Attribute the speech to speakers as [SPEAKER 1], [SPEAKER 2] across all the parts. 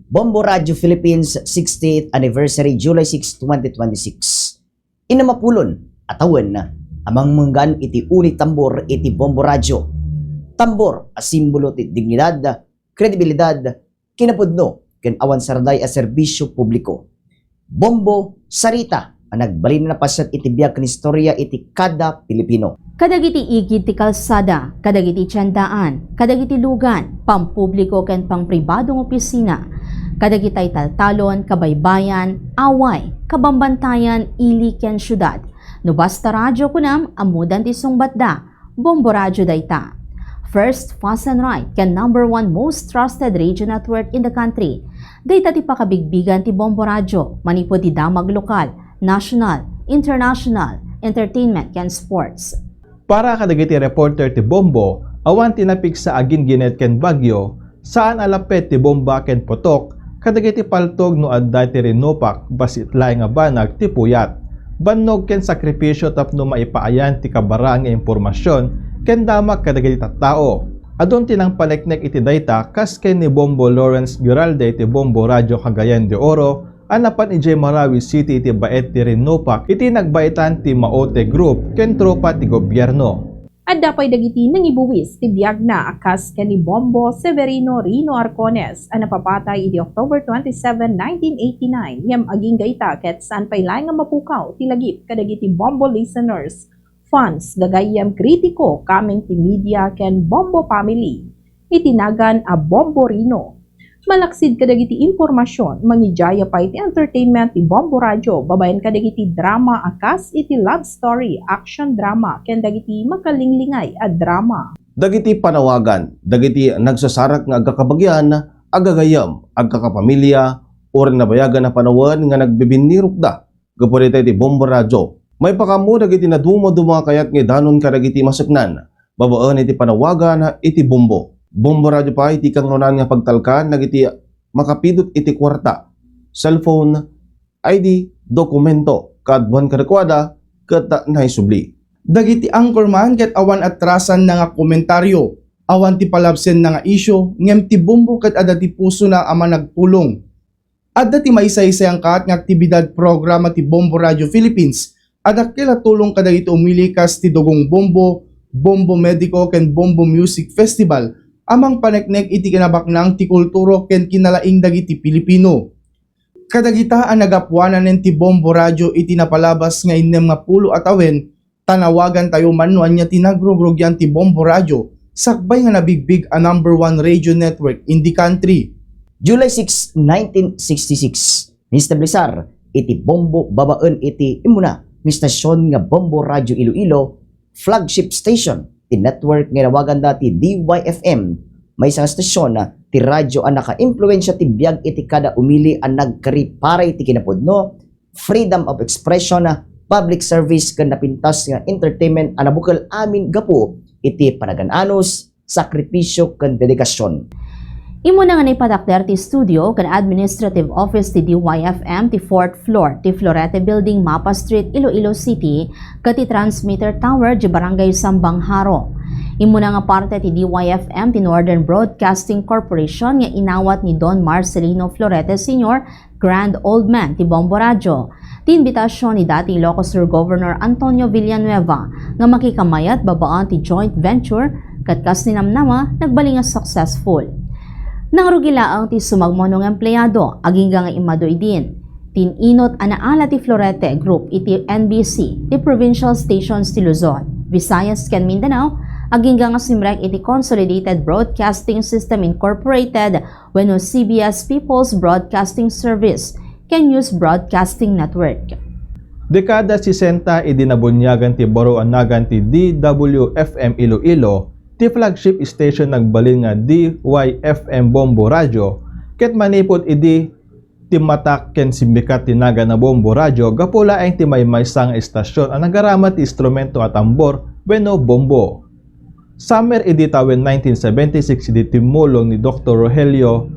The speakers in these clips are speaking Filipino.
[SPEAKER 1] Bombo Radio Philippines 60th Anniversary July 6, 2026. Inamapulon atawan na amang manggan iti unit tambor iti Bombo Radio. Tambor a simbolo ti dignidad, kredibilidad, kinapudno ken awan sarday a serbisyo publiko. Bombo sarita ang nagbalin na pasat iti biag ken istorya iti kada Pilipino.
[SPEAKER 2] Kadagiti igid ti kalsada, kadagiti tiyandaan, kadagiti lugan, pampubliko ken pangpribadong opisina, kadagitay taltalon, kabaybayan, away, kabambantayan, ili ken syudad. No basta radyo kunam, amudan ti sungbatda, Bombo Radio dayta. First, fast and right, ken #1 most trusted radio network in the country. Dayta ti pakabigbigan ti Bombo Radio, manipod ti damag lokal, national, international, entertainment ken sports.
[SPEAKER 3] Para kadagiti reporter ti Bombo, awan tinapik sa agin ginet ken bagyo, saan alapet ti bomba ken potok, kadagiti paltog no adday ti rinupak basit laeng nga banag ti puyat. Bannog ken sakripisyo tapno maipaayan ti kabara nga impormasyon ken damak kadagiti tattao. Adun tinang paleknek iti dayta kas ken ni Bombo Lawrence Giralde ti Bombo Radio Cagayan de Oro, anapan ijay Marawi City iti baet ti rinupak iti nagbaitan ti Maote Group ken tropa ti gobyerno.
[SPEAKER 4] At dapay dagiti nangibuwis ti biag na akas ken ni Bombo Severino Rino Arcones ang napapatay iti October 27, 1989 yam aging gaita ket saan paylay nga mapukaw ti lagip kadagiti Bombo listeners, fans, gagayam kritiko kaming ti media ken Bombo family. Itinagan a Bombo Rino. Malaksid kadagiti impormasyon, mangijaya pa iti entertainment ti Bombo Radio, babayan kadagiti drama akas iti love story, action drama, ken dagiti makalinglingay a drama.
[SPEAKER 5] Dagiti panawagan, dagiti nagsasarak nga agkakabagyan, agagayam, agkakapamilya, o rin nabayagan na panawan nga nagbibinirok da, gaporita iti Bombo Radio. May pakamu dagiti naduma-duma kayat nga danon kadagiti masaknan, babaan iti panawagan iti Bombo. Bombo Radio pa iti kang nonan nga pagtalkan nagiti makapidot iti kwarta, cellphone, ID, dokumento, kadwan karekwada, ket naisubli.
[SPEAKER 6] Dagiti anchorman ket awan atrasan na nga komentaryo, awan ti palabsen na nga isyo, ngem ti Bombo ket adda ti puso na ama nagpulong. Adda ti maisay-sayang kat nga aktibidad programa ti Bombo Radio Philippines, adda kila tulong kadagiti umilikas ti Dugong Bombo, Bombo Medico ken Bombo Music Festival, amang paneknek iti kinabaknang ti kulturo ken kinalaing dagiti Pilipino. Kadagita ang nagapuanan nen ti Bombo Radio iti napalabas nga inem nga pulo atawen, tanawagan tayo manuan niya tinagrogrogyan ti Bombo Radio, sakbay nga nabigbig a #1 radio network in the country.
[SPEAKER 1] July 6, 1966, nistablisar iti Bombo babaan iti imuna ni stasyon nga Bombo Radio Iloilo, flagship station ti network nga nawagan dati DYFM. May isang stasyon na ti radyo ang naka-impluensya ti biag iti kada umili ang nagkariparay ti kinapudno, freedom of expression, public service kan napintas nga entertainment ang nabukal amin gapu iti panagananos, sakripisyo kan dedikasyon.
[SPEAKER 2] Imo na nga naipatakder ti studio kan administrative office ti DYFM ti 4th floor ti Florete Building, Mapa Street, Iloilo City, kati transmitter tower di Barangay Sambangharo. Imo na nga parte ti DYFM ti Northern Broadcasting Corporation nga inawat ni Don Marcelino Florete Sr., Grand Old Man ti Bombo Radio. Ti imbitasyon ni dati Ilocos Sur Governor Antonio Villanueva nga makikamayat babaan ti joint venture kat kas ninamnama nagbaling nga successful. Nangrugilaang ti sumagmonong empleyado, aging nga imadoy din. Tininot anaala ti Florete Group iti NBC, ti Provincial Stations ti Luzon, Visayas ken Mindanao, aging nga simrek iti Consolidated Broadcasting System Incorporated wenno CBS People's Broadcasting Service, ken News Broadcasting Network.
[SPEAKER 3] Dekada 60 idinabunyagan ti Boroanagan ti DWFM Iloilo, ti flagship station nagbalin nga DYFM Bombo Radio, ket manipod idi ti matak ken simbikat ti naga na Bombo Radio, gapula ay ti maymaysang istasyon ang nagaramat ti instrumento at tambor wenno bombo. Summer idi tawen 1976 idi timulong ni Dr. Rogelio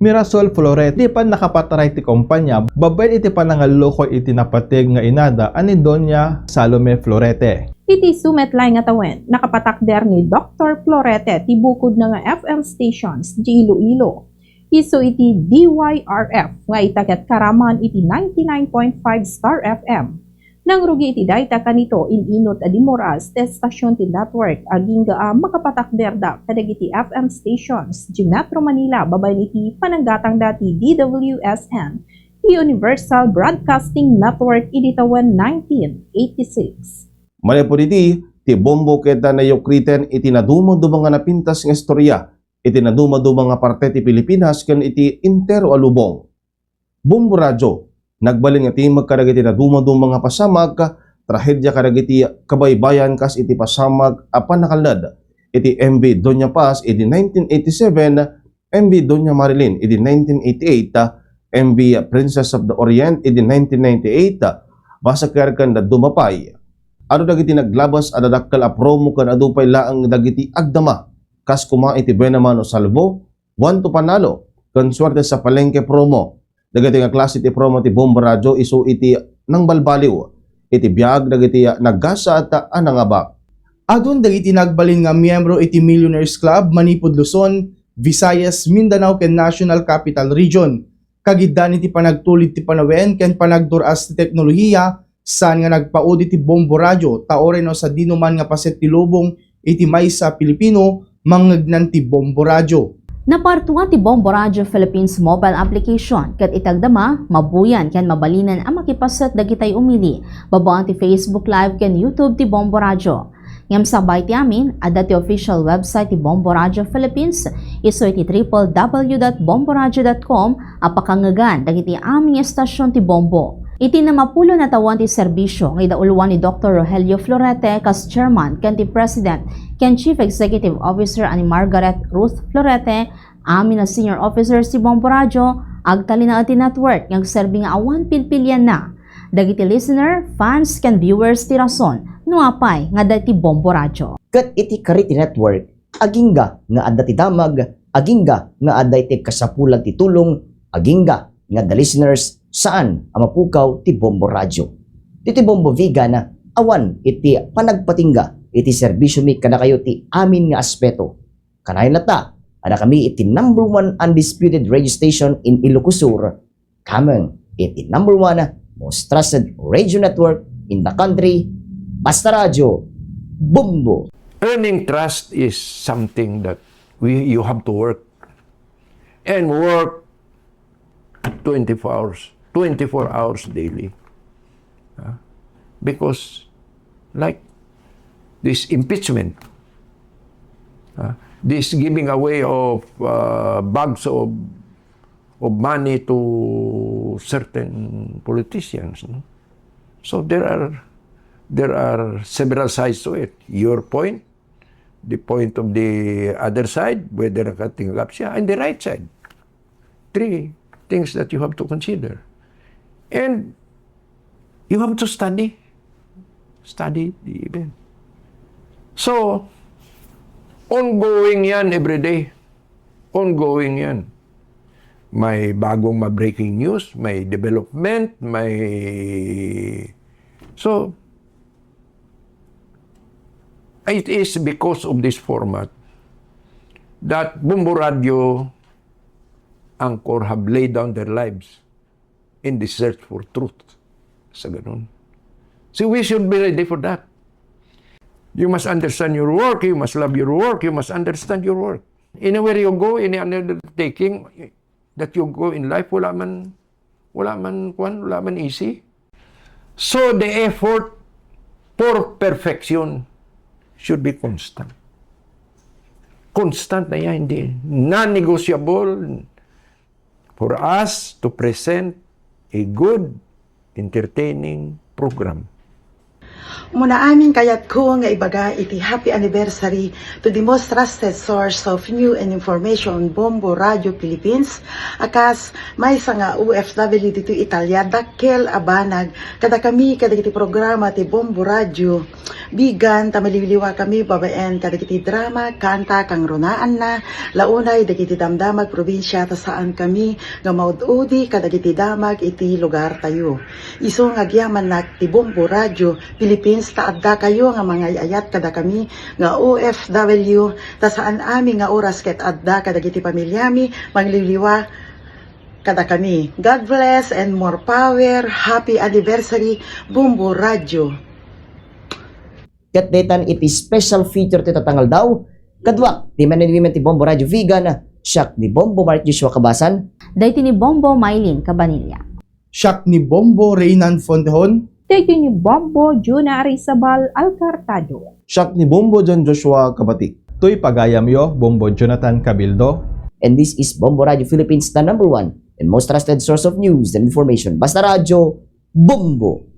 [SPEAKER 3] Mirasol Florete, di pa nakapataray ti kumpanya, babay iti panangaloko iti napatig nga inada ani Doña Salome Florete.
[SPEAKER 4] Iti sumetlay nga tawen, nakapatakder ni Dr. Florete ti bukod na nga FM stations di Iloilo. Iso iti DYRF nga itaket karaman iti 99.5 Star FM. Nang rugi iti dayta kanito inot adimoras te stasyon ti network aging makapatakderda kadagiti FM stations di Metro Manila babaen iti pananggatang dati DWSN, the Universal Broadcasting Network iditawan 1986.
[SPEAKER 5] Mali po diti, ti bombo keta na yukriten iti naduma-duma nga napintas nga istorya, iti naduma-duma nga parte ti Pilipinas ken iti intero alubong. Bombo radyo, nagbalin nga ti magkaragiti naduma-duma nga pasamag, trahedya karagiti kabaybayan kas iti pasamag apan nakalad, iti MV Doña Paz iti 1987, MV Doña Marilyn iti 1988, MV Princess of the Orient iti 1998, basa karkan na dumapay. Ano dagiti naglabas adadakkel a promo kan adupay laang dagiti agdama kas kuma iti Benamano Salvo, one to panalo kan swerte sa palengke promo. Dagiti nga klase iti promo ti Bombo Radyo isu iti nang balbaliw iti biag dagiti naggasa at anangabak.
[SPEAKER 6] Adun dagiti nagbalin nga miyembro iti Millionaires Club Manipud Luzon, Visayas, Mindanao ken National Capital Region. Kagiddan iti panagtulit ti panawen ken panagduras ti teknolohiya saan nga nagpaudi ti Bombo Radyo taoren no sa dinuman nga paset ti lubong iti maysa Pilipino mangegnan ti Bombo Radyo.
[SPEAKER 2] Napartuwa ti Bombo Radyo Philippines mobile application ket itagdama mabuyan ken mabalinan ang makipasat dagitay umili babaan ti Facebook Live ken YouTube ti Bombo Radyo. Ngem sabay ti amin adda ti official website ti Bombo Radyo Philippines isu iti www.bomboradyo.com apakangagan dagiti aming estasyon ti Bombo. Iti na mapulo na tawan ti serbisyo ng idauluan ni Dr. Rogelio Florete kas Chairman ken ti President ken Chief Executive Officer ani Margaret Ruth Florete amin na Senior Officers ti Bombo Radyo agtali na iti network ng serbi nga awan pilpilyan na dagiti listener, fans ken viewers ti rason nuapay nga dati Bombo Radyo.
[SPEAKER 1] Kat iti kariti network, agingga nga adda ti damag, agingga nga adda iti kasapulan ti tulong, agingga nga the listeners saan ang mapukaw ti Bombo Radyo. Iti Bombo Vegan awan iti panagpatingga iti serbisyo mi kada kayo ti amin nga aspeto. Kanayon na ta, ada kami iti #1 undisputed radio station in Ilocos Sur, kameng iti #1 most trusted radio network in the country, Basta Radyo, Bombo.
[SPEAKER 7] Earning trust is something that you have to work and work 24 hours daily. Because like this impeachment, this giving away of bags of money to certain politicians. No? So there are several sides to it. Your point, the point of the other side, whether nakatinggap siya, and the right side. 3 things that you have to consider. And you have to study the event. So, ongoing yan every day. Ongoing yan. May bagong breaking news, may development, may... So, it is because of this format that Bombo Radyo Anchor have laid down their lives in the search for truth. Sa ganun. So we should be ready for that. You must understand your work, you must love your work, you must understand your work. Anywhere you go, any undertaking that you go in life, wala man easy. So the effort for perfection should be constant. Constant na yan, hindi. Non-negotiable for us to present a good, entertaining program.
[SPEAKER 8] Muna amin kayat ko nga ibaga iti happy anniversary to the most trusted source of new and information, Bombo Radyo Philippines. Akas may nga OFW dito Italia, dakkel abanag kada kami kada iti programa ti Bombo Radyo. Bigan tamaliliwa kami babaen kada iti drama, kanta kang runaan na launay dagiti damdamag probinsya ta saan kami nga maududi kada iti damag iti lugar tayo. Isu nga agyaman nak ti Bombo Radyo Philippines Philippines, taadda kayo nga mga ayat kada kami nga OFW, ta saan ami nga oras ket adda kadagiti pamilyami magliliwa kada kami. God bless and more power. Happy anniversary Bombo Radio.
[SPEAKER 1] Ket detan iti special feature ti tatangal daw. Kadwa, ti men and women ti Bombo Radio Vegan, siak ni Bombo Mark Joshua Kabasan,
[SPEAKER 2] Dayti ni Bombo Maylin Cabanilla.
[SPEAKER 6] Siak ni Bombo Reynan Fontehon,
[SPEAKER 4] Dayti ni Bombo Juna Arizabal Alcartado.
[SPEAKER 5] Siak ni Bombo John Joshua Kabati.
[SPEAKER 3] Tuy pagayam yo, Bombo Jonathan Cabildo.
[SPEAKER 1] and this is Bombo Radio Philippines, the #1 and most trusted source of news and information. Basta Radio, Bombo!